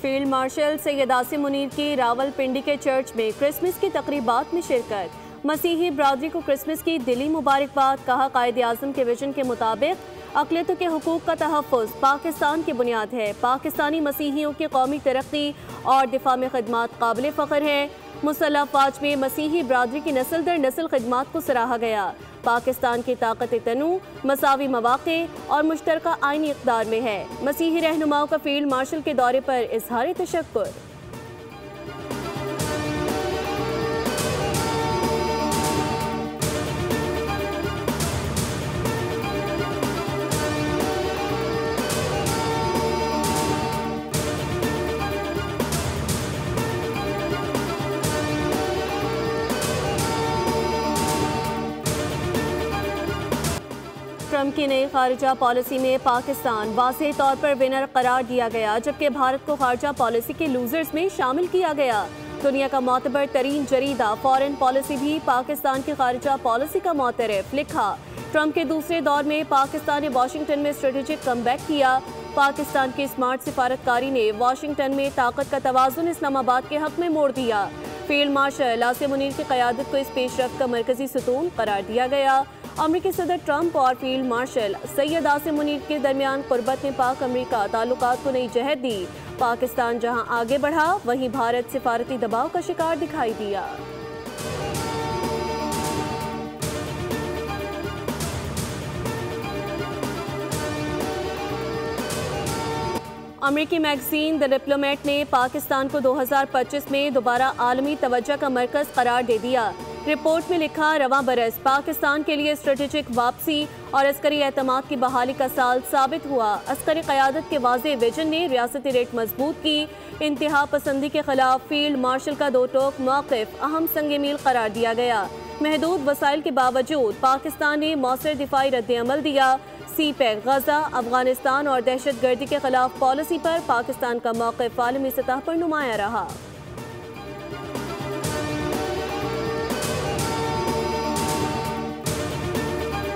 Field marshal Syed Asim Munir की रावलपिंडी के church में क्रिसमस की तकरीबात में शिरकत। मसीही बरादरी को क्रिसमस की दिली मुबारकबाद। कहा, कायद आज़म के विजन के मुताबिक अक़लियतों के हुकूक का तहफ़्फ़ुज़ पाकिस्तान की बुनियाद है। पाकिस्तानी मसीहियों की कौमी तरक्की और दिफा में खिदमात काबिल फ़ख्र है। मुसल्लह फ़ौज में मसीही बरादरी की नस्ल दर नस्ल खिदमात को सराहा गया। पाकिस्तान की ताकत तनू, मसावी मवाक़े और मुश्तरका आइनी इक़्तिदार में है। मसीही रहनुमाओं का फील्ड मार्शल के दौरे पर इज़हार तशक्कुर। ट्रंप की नई खारजा पॉलिसी में पाकिस्तान वाज़ेह तौर पर विनर करार दिया गया, जबकि भारत को खारजा पॉलिसी के लूजर्स में शामिल किया गया। दुनिया का मोतबर तरीन जरीदा फॉरेन पॉलिसी भी पाकिस्तान की खारजा पॉलिसी का मोतरफ लिखा। ट्रंप के दूसरे दौर में पाकिस्तान ने वाशिंगटन में स्ट्रेटेजिक कमबैक किया। पाकिस्तान की स्मार्ट सिफारतकारी ने वाशिंगटन में ताकत का तवाज़ुन इस्लामाबाद के हक में मोड़ दिया। फील्ड मार्शल आसिम मुनीर की क़यादत को इस पेशरफ्त का मरकजी सतून करार दिया गया। अमेरिकी सदर ट्रंप और फील्ड मार्शल सैयद आसिम मुनीर के दरमियान क़ुर्बत ने पाक अमेरिका ताल्लुकात को नई जहत दी। पाकिस्तान जहां आगे बढ़ा, वहीं भारत सिफारती दबाव का शिकार दिखाई दिया। अमेरिकी मैगजीन द डिप्लोमेट ने पाकिस्तान को 2025 में दोबारा आलमी तवज्जो का मरकज़ करार दे दिया। रिपोर्ट में लिखा, रवां बरस पाकिस्तान के लिए स्ट्रेटेजिक वापसी और अस्करी एतमाद की बहाली का साल साबित हुआ। अस्करी क़यादत के वाज़ेह विजन ने रियासती रेट मजबूत की। इंतहा पसंदी के खिलाफ फील्ड मार्शल का दो टोक मौक़िफ़ अहम संग मील करार दिया गया। महदूद वसाइल के बावजूद पाकिस्तान ने मौसर दिफाई रद्द-ए-अमल दिया। सी-पैक, गजा, अफगानिस्तान और दहशत गर्दी के खिलाफ पॉलिसी पर पाकिस्तान का मौक़िफ़ आलमी सतह पर नुमाया रहा।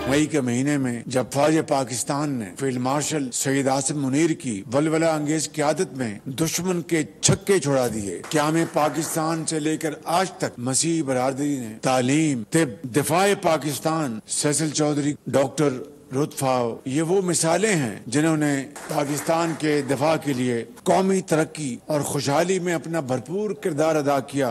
मई के महीने में जब फौज पाकिस्तान ने फील्ड मार्शल सैयद आसिम मुनीर की वलवला अंगेज क़यादत में दुश्मन के छक्के छुड़ा दिए, क़याम पाकिस्तान से लेकर आज तक मसीही बरादरी ने तालीम, तिब, दिफाए पाकिस्तान, सैसल चौधरी, डॉक्टर रुतफाव, ये वो मिसालें हैं जिन्होंने पाकिस्तान के दिफा के लिए कौमी तरक्की और खुशहाली में अपना भरपूर किरदार अदा किया।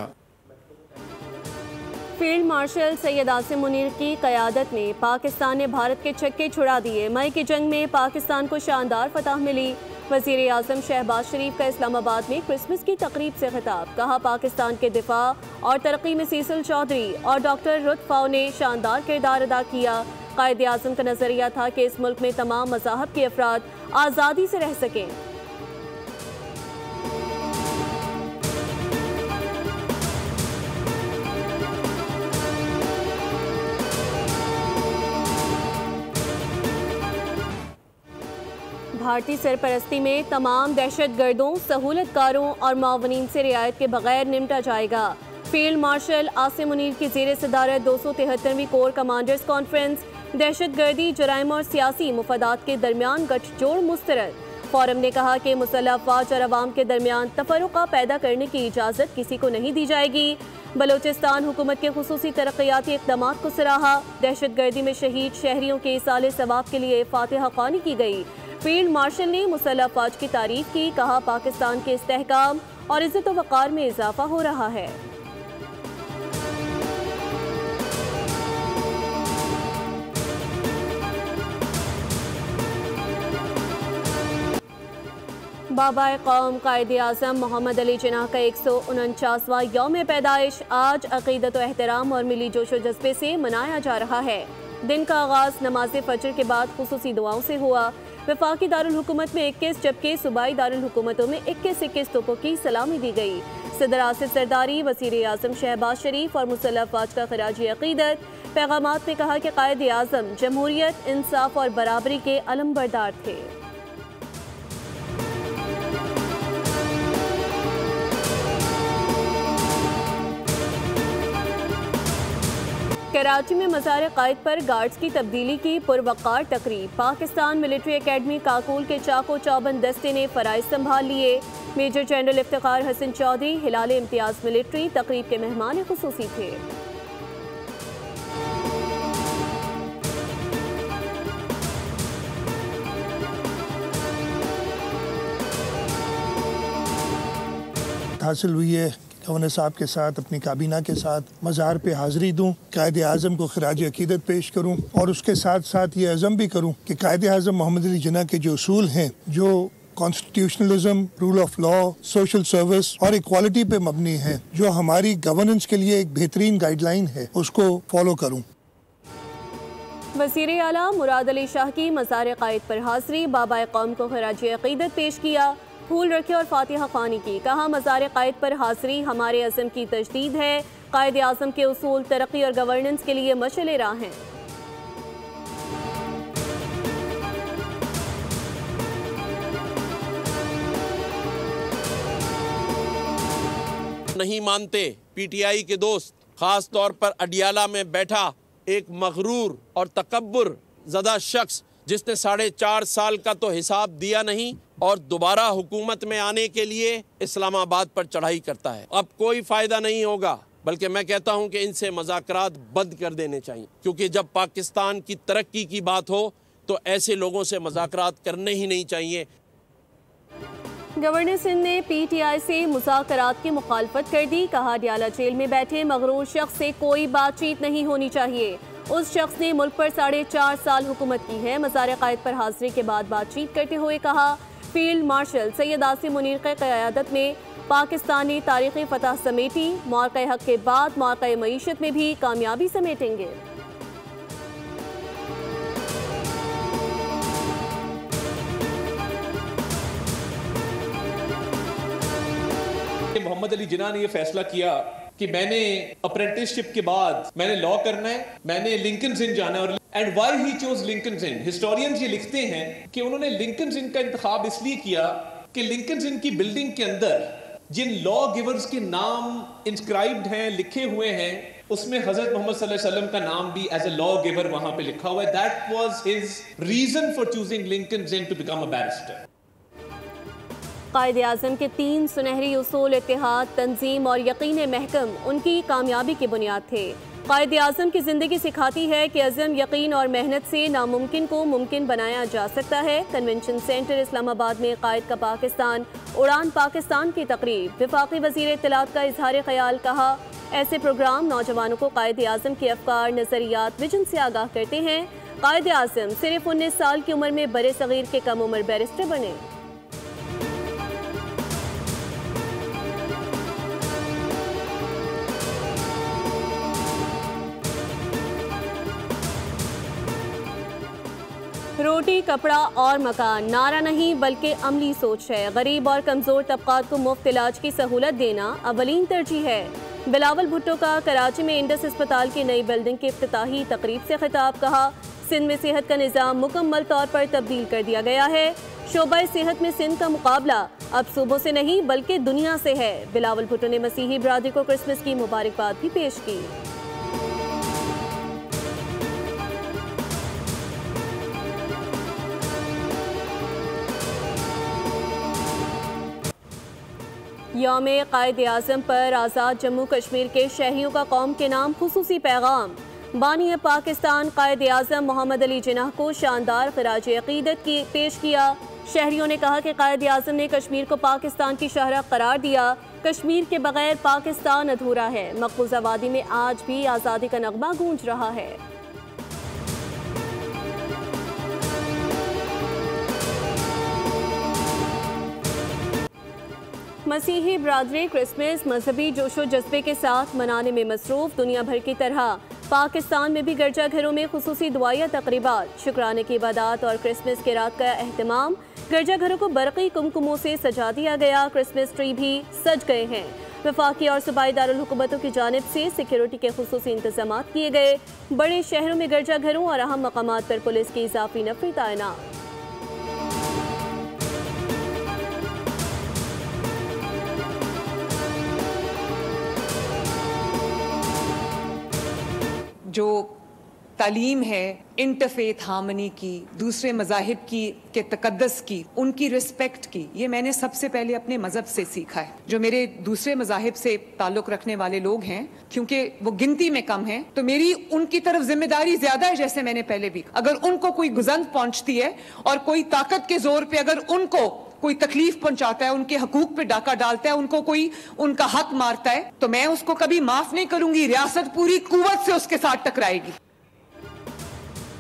फील्ड मार्शल सैयद आसिम मुनीर की क़यादत में पाकिस्तान ने भारत के छक्के छुड़ा दिए। मई की जंग में पाकिस्तान को शानदार फतह मिली। वज़ीर आज़म शहबाज शरीफ का इस्लामाबाद में क्रिसमस की तकरीब से खिताब। कहा, पाकिस्तान के दिफा और तरक्की में सैसल चौधरी और डॉक्टर रुतफाव ने शानदार किरदार अदा किया। कायद आज़म का नज़रिया था कि इस मुल्क में तमाम मज़ाहब के अफराद आज़ादी से रह सकें। भारतीय सरपरस्ती में तमाम दहशतगर्दों, सहूलतकारों और मावनीन से रियायत के बगैर निपटा जाएगा। फील्ड मार्शल आसिम मुनीर की ज़ेर सदारत 273वीं कोर कमांडर्स कॉन्फ्रेंस दहशतगर्दी, जराइम और सियासी मुफादात के दरमियान गठजोड़ मुस्तरद। फोरम ने कहा कि मुसल्लह फ़ौज और अवाम के दरमियान तफर्रुक़ा पैदा करने की इजाज़त किसी को नहीं दी जाएगी। बलोचिस्तान हुकूमत के खुसूसी तरक्याती इक़दामात को सराहा। दहशतगर्दी में शहीद शहरियों के इसाले सवाब के लिए फातिहा ख़्वानी की गई। फील्ड मार्शल ने मुसल्लह फ़ौज की तारीफ़ की। कहा, पाकिस्तान के इस्तेहकाम और इज़्ज़त व वक़ार में इजाफ़ा हो रहा है। बाबा कौम कायद आज़म मोहम्मद अली जिन्नाह का 149वां यौम पैदाइश आज अक़ीदत व एहतराम और मिली जोश व जज्बे से मनाया जा रहा है। दिन का आगाज़ नमाज फजर के बाद खुसूसी दुआओं से हुआ। वफाकी दारुल हुकूमत में 21 जबकि सूबाई दारुल हुकूमतों में 21-21 तोपों की सलामी दी गई। सदर आसिफ जरदारी, वज़ीर आज़म शहबाज शरीफ और मुसल्लह फ़ौज का ख़राज अक़ीदत पैगामात में कहा कि कायद आज़म जमहूरियत, इंसाफ और बराबरी के अलमबरदार थे। कराची में मज़ार क़ायद पर गार्ड्स की तब्दीली की पुरवक़ार तकरीब। पाकिस्तान मिलिट्री एकेडमी काकोल के चाको चौबंद दस्ते ने फ़राइज़ संभाल लिए। मेजर जनरल इफ्तिखार हसन चौधरी हिलाल इम्तियाज मिलिट्री तकरीब के मेहमान खुसूसी थे। हासिल हुई है गवर्नर साहब के साथ अपनी काबीना के साथ मज़ार पे हाज़िरी दूँ, कायदे आज़म को खराज अकीदत पेश करूँ और उसके साथ साथ ये अज़म भी करूँ कि कायदे आज़म मोहम्मद अली जिन्ना के जो उसूल हैं, जो constitutionalism, rule of law, social service और इक्वालिटी पे मबनी है, जो हमारी गवर्नेंस के लिए एक बेहतरीन गाइडलाइन है, उसको फॉलो करूँ। वज़ीर आला मुराद अली शाह की मज़ार क़ायद पर हाज़िरी, बाबा कौम को खराज अकीदत पेश किया, फूल रखे और फातिहा ख़्वानी की। कहा मज़ार क़ायद पर हाज़िरी हमारे अज़म की तजदीद है। कायद आज़म के उसूल तरक्की और गवर्नेंस के लिए मशअल राह हैं। नहीं मानते पीटीआई के दोस्त, खास तौर पर अडियाला में बैठा एक मगरूर और तकब्बुर ज़दा शख्स जिसने 4.5 साल का तो हिसाब दिया नहीं और दोबारा हुकूमत में आने के लिए इस्लामाबाद पर चढ़ाई करता है। अब कोई फ़ायदा नहीं होगा, बल्कि मैं कहता हूं कि इनसे मज़ाकरात बंद कर देने चाहिए, क्योंकि जब पाकिस्तान की तरक्की की बात हो तो ऐसे लोगों से मज़ाकरात करने ही नहीं चाहिए। गवर्नर सिंध ने पीटीआई से मुज़ाकरात की मुखालफत कर दी। कहा अडियाला जेल में बैठे मगरूर शख्स से कोई बातचीत नहीं होनी चाहिए। उस शख्स ने मुल्क पर 4.5 साल हुकूमत की है। मज़ार क़ायद पर हाज़िरी के बाद बातचीत करते हुए कहा फील्ड मार्शल सैयद आसिम मुनीर की क़यादत में पाकिस्तान ने तारीख़ी फ़तह समेटी, मौक़े हक़ के बाद मौक़े मईशत में भी कामयाबी समेटेंगे। मोहम्मद अली जिन्ना ने यह फैसला किया कि मैंने अप्रेंटिसशिप के बाद मैंने लॉ करना है, मैंने लिंकन्स इन जाना है। और and why he chose Lincoln's in, historians ये लिखते हैं कि उन्होंने लिंकन्स इन का इंतखाब इसलिए किया कि लिंकन्स इन की बिल्डिंग के अंदर जिन लॉ गिवर्स के नाम इंस्क्राइब्ड हैं, लिखे हुए हैं, उसमें हजरत मोहम्मद सल्लल्लाहु अलैहि वसल्लम का नाम भी एज ए लॉ गिवर वहां पे लिखा हुआ है। That was his reason for choosing Lincoln's Inn to become a barrister. Quaid Azam के 3 सुनहरी उसूल इत्तेहाद, तंजीम और यकीन महकम उनकी कामयाबी की बुनियाद थे। कायद आज़म की ज़िंदगी सिखाती है कि अज़म, यकीन और मेहनत से नामुमकिन को मुमकिन बनाया जा सकता है। कन्वेंशन सेंटर इस्लामाबाद में कायद का पाकिस्तान, उड़ान पाकिस्तान की तकरीब। वफाकी वज़ीर इत्तलात का इजहार ख्याल। कहा ऐसे प्रोग्राम नौजवानों को कायद आज़म के अफकार, नज़रियात, विजन से आगाह करते हैं। कायद आज़म सिर्फ 19 साल की उम्र में बड़े सगीर के कम उम्र बैरिस्टर बने। रोटी, कपड़ा और मकान नारा नहीं बल्कि अमली सोच है। गरीब और कमज़ोर तबकात को मुफ्त इलाज की सहूलत देना अवलीन तरजीह है। बिलावल भुट्टो का कराची में इंडस अस्पताल की नई बिल्डिंग की इफ्तिताही तकरीब से खिताब। कहा सिंध में सेहत का निज़ाम मुकम्मल तौर पर तब्दील कर दिया गया है। शोबा सेहत में सिंध का मुकाबला अब सूबों से नहीं बल्कि दुनिया से है। बिलावल भुट्टो ने मसीही बरादरी को क्रिसमस की मुबारकबाद भी पेश की। यौम कायद आज़म पर आज़ाद जम्मू कश्मीर के शहरियों का कौम के नाम खुसूसी पैगाम। बानी पाकिस्तान कायद आज़म मोहम्मद अली जिन्ना को शानदार खराज अकीदत की पेश किया। शहरियों ने कहा कि कायद आज़म ने कश्मीर को पाकिस्तान की शहरा करार दिया। कश्मीर के बगैर पाकिस्तान अधूरा है। मकबूजा वादी में आज भी आज़ादी का नगमा गूंज रहा है। मसीही बरादरी क्रिसमस मजहबी जोशो जज्बे के साथ मनाने में मसरूफ। दुनिया भर की तरह पाकिस्तान में भी गिरजाघरों में खुसूसी दुआया तकरीबात, शुक्राने की इबादत और क्रिसमस के रात का अहतमाम। गिरजाघरों को बरक़ी कुमकुमों से सजा दिया गया। क्रिसमस ट्री भी सज गए हैं। वफाकी और सूबाई दारुल हुकूमतों की जानिब से सिक्योरिटी के खुसूसी इंतजाम किए गए। बड़े शहरों में गिरजाघरों और अहम मकामात पर पुलिस की इजाफी नफरी तैनात। जो तालीम है इंटरफेथ हार्मनी की, दूसरे मज़ाहिब की के तकद्दस की, उनकी रिस्पेक्ट की, ये मैंने सबसे पहले अपने मज़हब से सीखा है। जो मेरे दूसरे मज़ाहिब से ताल्लुक़ रखने वाले लोग हैं, क्योंकि वो गिनती में कम हैं, तो मेरी उनकी तरफ जिम्मेदारी ज़्यादा है। जैसे मैंने पहले भी, अगर उनको कोई गुज़ंद पहुँचती है और कोई ताकत के ज़ोर पे अगर उनको कोई तकलीफ पहुंचाता है, उनके हकूक पे डाका डालता है, उनको कोई उनका हक मारता है, तो मैं उसको कभी माफ नहीं करूंगी। रियासत पूरी कुव्वत से उसके साथ टकराएगी।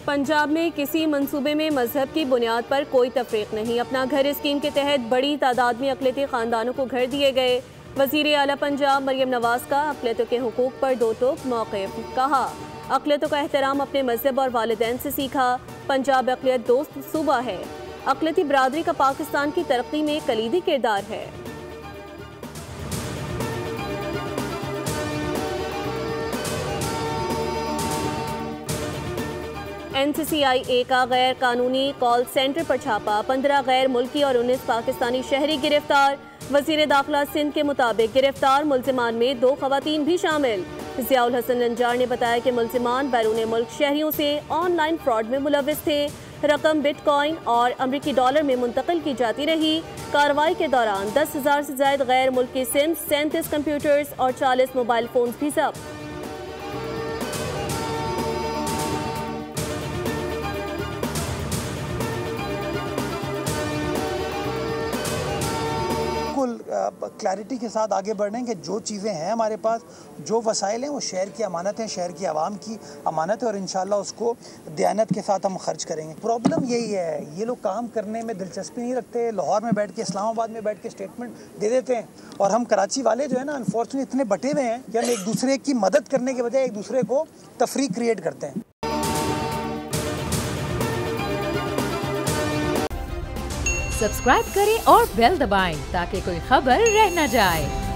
पंजाब में किसी मंसूबे में मजहब की बुनियाद पर कोई तफरीक नहीं। अपना घर स्कीम के तहत बड़ी तादाद में अक़लियती ख़ानदानों को घर दिए गए। वज़ीर आला पंजाब मरियम नवाज का अक़लियतों के हुकूक पर दो टोक मौक़िफ़। कहा, अक़लियतों का एहतराम अपने मजहब और वालिदैन से सीखा। पंजाब अक़लियत दोस्त सूबा है। अक़लियती बरादरी का पाकिस्तान की तरक्की में कलीदी किरदार है। NCCIA का गैर कानूनी कॉल सेंटर पर छापा। 15 गैर मुल्की और 19 पाकिस्तानी शहरी गिरफ्तार। वज़ीर दाखिला सिंध के मुताबिक गिरफ्तार मुल्ज़िमान में 2 ख़वातीन भी शामिल। ज़ियाउल हसन लंजार ने बताया कि मुल्ज़िमान बैरून मुल्क शहरियों से ऑनलाइन फ्रॉड में मुलव्विस थे। रकम बिटकॉइन और अमरीकी डॉलर में मुंतकिल की जाती रही। कार्रवाई के दौरान 10,000 से ज़ायद गैर मुल्की सिम, 37 कंप्यूटर्स और 40 मोबाइल फ़ोन भी जब्त। क्लैरिटी के साथ आगे बढ़ने कि जो चीज़ें हैं हमारे पास, जो वसाइल हैं, वो शहर की अमानत है, शहर की आवाम की अमानत है और इंशाल्लाह उसको दयानत के साथ हम खर्च करेंगे। प्रॉब्लम यही है, ये लोग काम करने में दिलचस्पी नहीं रखते। लाहौर में बैठ के, इस्लामाबाद में बैठ के स्टेटमेंट दे देते हैं और हम कराची वाले जो है ना, अनफॉर्चुनेटली इतने बटे हुए हैं कि हम एक दूसरे की मदद करने के बजाय एक दूसरे को तफरीक क्रिएट करते हैं। सब्सक्राइब करें और बेल दबाएं ताकि कोई खबर रह न जाए।